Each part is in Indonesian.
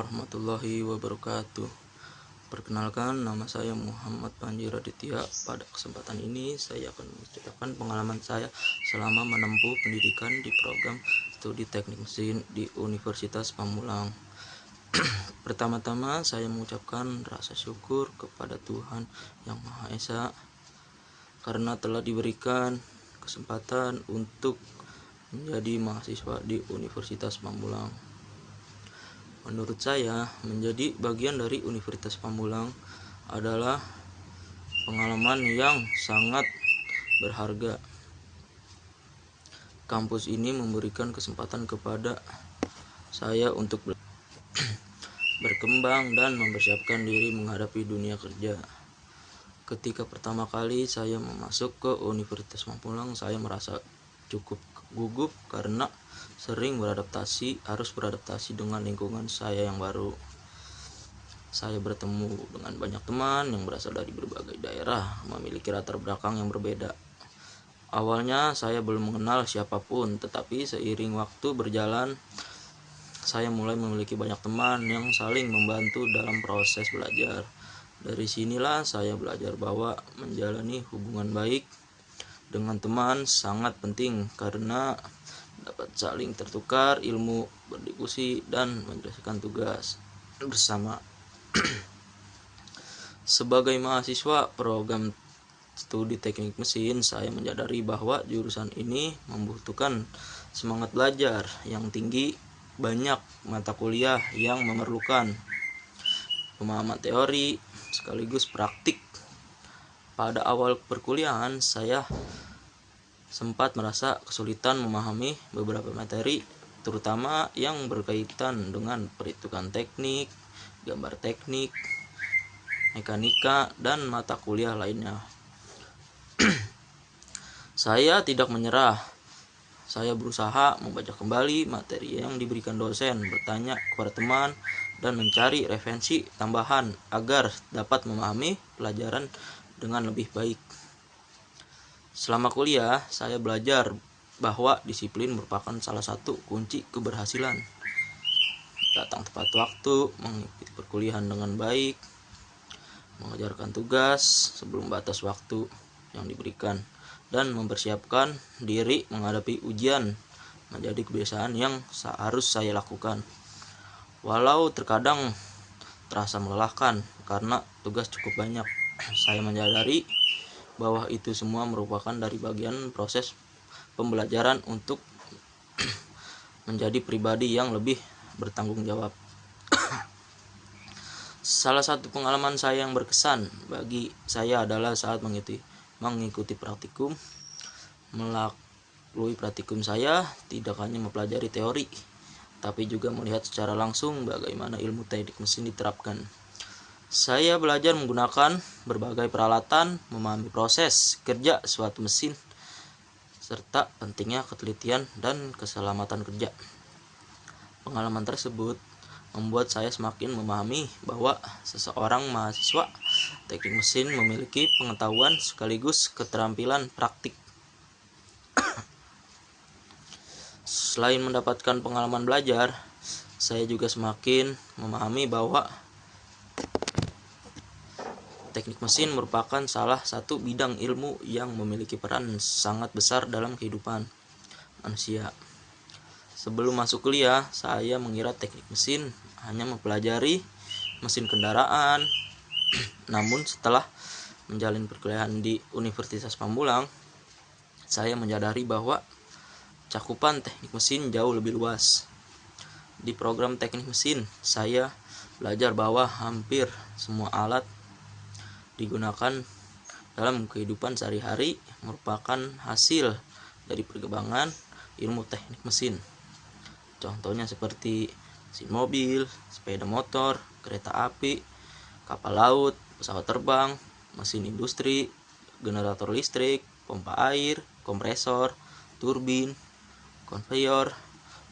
warahmatullahi wabarakatuh. Perkenalkan, nama saya Muhammad Panji Raditya. Pada kesempatan ini saya akan menceritakan pengalaman saya selama menempuh pendidikan di program studi teknik mesin di Universitas Pamulang. Pertama-tama saya mengucapkan rasa syukur kepada Tuhan Yang Maha Esa karena telah diberikan kesempatan untuk menjadi mahasiswa di Universitas Pamulang. Menurut saya, menjadi bagian dari Universitas Pamulang adalah pengalaman yang sangat berharga. Kampus ini memberikan kesempatan kepada saya untuk berkembang dan mempersiapkan diri menghadapi dunia kerja. Ketika pertama kali saya masuk ke Universitas Pamulang, saya merasa cukup gugup karena harus beradaptasi dengan lingkungan saya yang baru. Saya bertemu dengan banyak teman yang berasal dari berbagai daerah, memiliki latar belakang yang berbeda. Awalnya saya belum mengenal siapapun, tetapi seiring waktu berjalan, saya mulai memiliki banyak teman yang saling membantu dalam proses belajar. Dari sinilah saya belajar bahwa menjalani hubungan baik dengan teman sangat penting karena dapat saling tertukar ilmu, berdiskusi, dan menyelesaikan tugas bersama. Sebagai mahasiswa program studi teknik mesin, saya menyadari bahwa jurusan ini membutuhkan semangat belajar yang tinggi, banyak mata kuliah yang memerlukan pemahaman teori sekaligus praktik. Pada awal perkuliahan, saya sempat merasa kesulitan memahami beberapa materi, terutama yang berkaitan dengan perhitungan teknik, gambar teknik, mekanika, dan mata kuliah lainnya. Saya tidak menyerah. Saya berusaha membaca kembali materi yang diberikan dosen, bertanya kepada teman, dan mencari referensi tambahan agar dapat memahami pelajaran dengan lebih baik. Selama kuliah, saya belajar bahwa disiplin merupakan salah satu kunci keberhasilan. Datang tepat waktu, mengikuti perkuliahan dengan baik, mengerjakan tugas sebelum batas waktu yang diberikan, dan mempersiapkan diri menghadapi ujian menjadi kebiasaan yang harus saya lakukan. Walau terkadang terasa melelahkan karena tugas cukup banyak, saya menyadari bahwa itu semua merupakan dari bagian proses pembelajaran untuk menjadi pribadi yang lebih bertanggung jawab. Salah satu pengalaman saya yang berkesan bagi saya adalah saat mengikuti praktikum. Melalui praktikum, saya tidak hanya mempelajari teori, tapi juga melihat secara langsung bagaimana ilmu teknik mesin diterapkan. Saya belajar menggunakan berbagai peralatan, memahami proses kerja suatu mesin, serta pentingnya ketelitian dan keselamatan kerja. Pengalaman tersebut membuat saya semakin memahami bahwa seseorang mahasiswa teknik mesin memiliki pengetahuan sekaligus keterampilan praktik. Selain mendapatkan pengalaman belajar, saya juga semakin memahami bahwa teknik mesin merupakan salah satu bidang ilmu yang memiliki peran sangat besar dalam kehidupan manusia. Sebelum masuk kuliah, saya mengira teknik mesin hanya mempelajari mesin kendaraan. Namun setelah menjalani perkuliahan di Universitas Pamulang, saya menyadari bahwa cakupan teknik mesin jauh lebih luas. Di program teknik mesin, saya belajar bahwa hampir semua alat digunakan dalam kehidupan sehari-hari merupakan hasil dari perkembangan ilmu teknik mesin. Contohnya seperti mesin mobil, sepeda motor, kereta api, kapal laut, pesawat terbang, mesin industri, generator listrik, pompa air, kompresor, turbin, konveyor,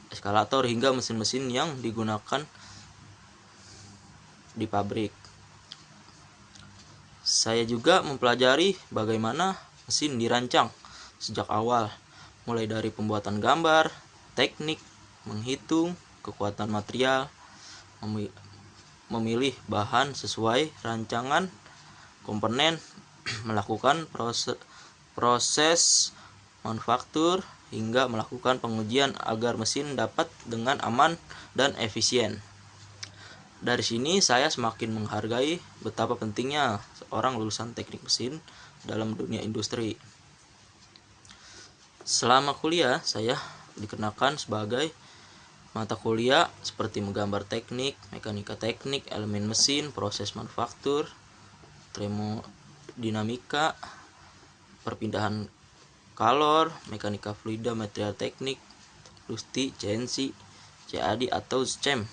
eskalator, hingga mesin-mesin yang digunakan di pabrik. Saya juga mempelajari bagaimana mesin dirancang sejak awal, mulai dari pembuatan gambar, teknik, menghitung, kekuatan material, memilih bahan sesuai rancangan komponen, melakukan proses manufaktur, hingga melakukan pengujian agar mesin dapat dengan aman dan efisien. Dari sini saya semakin menghargai betapa pentingnya seorang lulusan teknik mesin dalam dunia industri. Selama kuliah, saya dikenakan sebagai mata kuliah seperti menggambar teknik, mekanika teknik, elemen mesin, proses manufaktur, termodinamika, perpindahan kalor, mekanika fluida, material teknik, industri, CNC, CAD atau SCEM,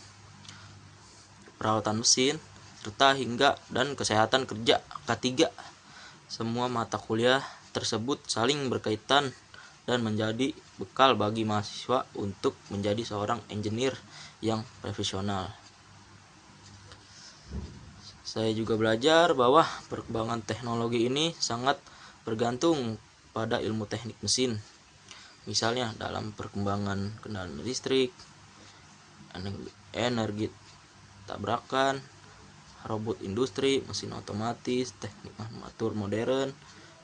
perawatan mesin, serta hingga dan kesehatan kerja K3. Semua mata kuliah tersebut saling berkaitan dan menjadi bekal bagi mahasiswa untuk menjadi seorang engineer yang profesional. Saya juga belajar bahwa perkembangan teknologi ini sangat bergantung pada ilmu teknik mesin. Misalnya dalam perkembangan kendaraan listrik, energi tabrakan, robot industri, mesin otomatis, teknik manufaktur modern,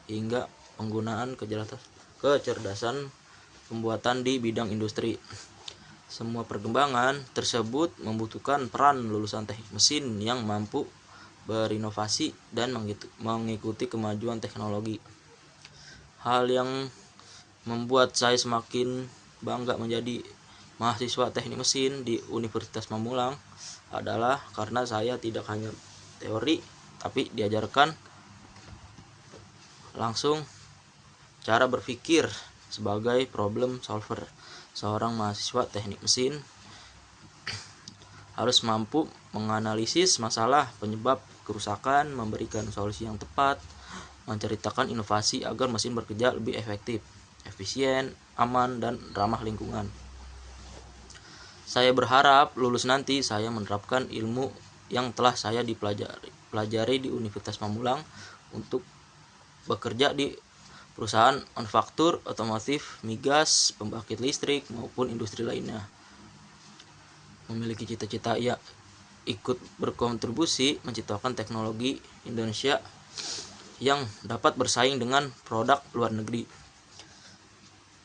hingga penggunaan kecerdasan pembuatan di bidang industri. Semua perkembangan tersebut membutuhkan peran lulusan teknik mesin yang mampu berinovasi dan mengikuti kemajuan teknologi. Hal yang membuat saya semakin bangga menjadi mahasiswa teknik mesin di Universitas Mamulang adalah karena saya tidak hanya teori, tapi diajarkan langsung cara berpikir sebagai problem solver. Seorang mahasiswa teknik mesin harus mampu menganalisis masalah penyebab kerusakan, memberikan solusi yang tepat, menceritakan inovasi agar mesin bekerja lebih efektif, efisien, aman, dan ramah lingkungan. Saya berharap lulus nanti saya menerapkan ilmu yang telah saya pelajari di Universitas Mamulang untuk bekerja di perusahaan manufaktur, otomotif, migas, pembangkit listrik, maupun industri lainnya. Memiliki cita-cita ikut berkontribusi menciptakan teknologi Indonesia yang dapat bersaing dengan produk luar negeri,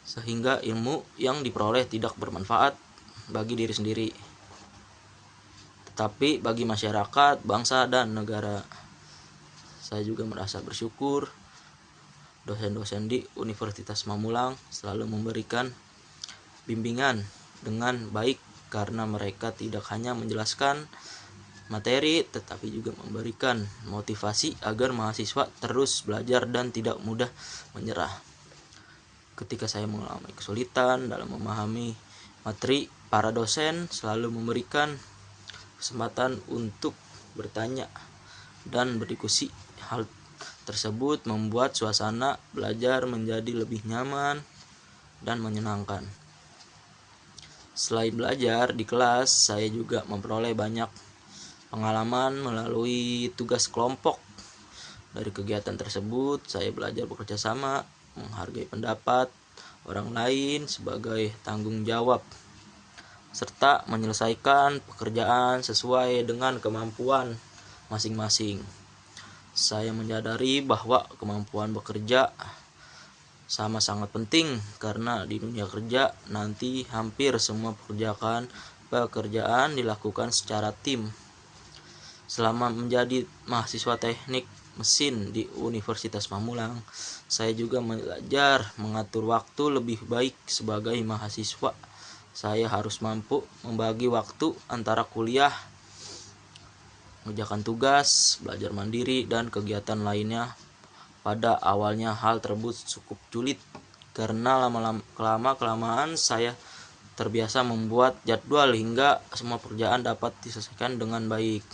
sehingga ilmu yang diperoleh tidak bermanfaat bagi diri sendiri, tetapi bagi masyarakat, bangsa, dan negara. Saya juga merasa bersyukur dosen-dosen di Universitas Mamulang selalu memberikan bimbingan dengan baik, karena mereka tidak hanya menjelaskan materi tetapi juga memberikan motivasi agar mahasiswa terus belajar dan tidak mudah menyerah. Ketika saya mengalami kesulitan dalam memahami materi, para dosen selalu memberikan kesempatan untuk bertanya dan berdiskusi. Hal tersebut membuat suasana belajar menjadi lebih nyaman dan menyenangkan. Selain belajar di kelas, saya juga memperoleh banyak pengalaman melalui tugas kelompok. Dari kegiatan tersebut, saya belajar bekerja sama, menghargai pendapat orang lain sebagai tanggung jawab, serta menyelesaikan pekerjaan sesuai dengan kemampuan masing-masing. Saya menyadari bahwa kemampuan bekerja sama sangat penting, karena di dunia kerja nanti hampir semua pekerjaan dilakukan secara tim. Selama menjadi mahasiswa teknik mesin di Universitas Mamulang, saya juga belajar mengatur waktu lebih baik sebagai mahasiswa. Saya harus mampu membagi waktu antara kuliah, mengerjakan tugas, belajar mandiri, dan kegiatan lainnya. Pada awalnya hal tersebut cukup sulit, karena kelamaan saya terbiasa membuat jadwal hingga semua pekerjaan dapat diselesaikan dengan baik.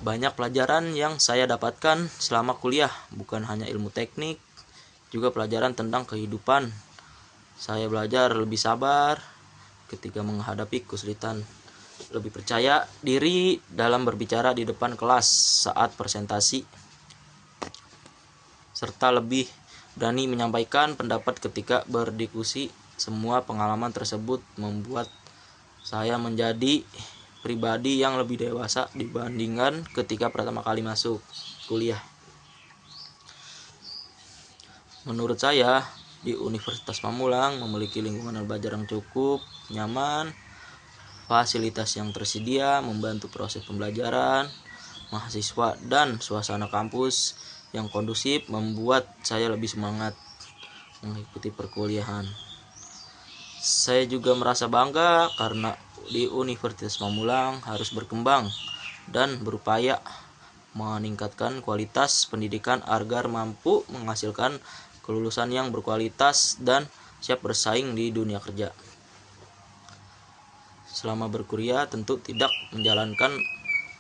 Banyak pelajaran yang saya dapatkan selama kuliah, bukan hanya ilmu teknik, juga pelajaran tentang kehidupan. Saya belajar lebih sabar ketika menghadapi kesulitan, lebih percaya diri dalam berbicara di depan kelas saat presentasi, serta lebih berani menyampaikan pendapat ketika berdiskusi. Semua pengalaman tersebut membuat Saya menjadi pribadi yang lebih dewasa dibandingkan ketika pertama kali masuk kuliah. Menurut saya, di Universitas Pamulang memiliki lingkungan belajar yang cukup nyaman, fasilitas yang tersedia membantu proses pembelajaran mahasiswa, dan suasana kampus yang kondusif membuat saya lebih semangat mengikuti perkuliahan. Saya juga merasa bangga karena di Universitas Pamulang harus berkembang dan berupaya meningkatkan kualitas pendidikan agar mampu menghasilkan kelulusan yang berkualitas dan siap bersaing di dunia kerja. Selama berkuliah tentu tidak menjalankan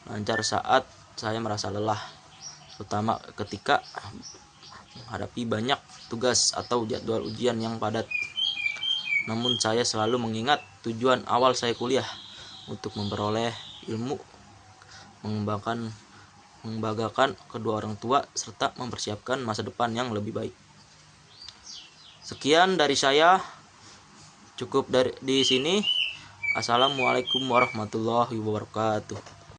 lancar saat saya merasa lelah, terutama ketika menghadapi banyak tugas atau jadwal ujian yang padat. Namun saya selalu mengingat tujuan awal saya kuliah untuk memperoleh ilmu, membanggakan kedua orang tua, serta mempersiapkan masa depan yang lebih baik. Sekian dari saya, cukup di sini. Assalamualaikum warahmatullahi wabarakatuh.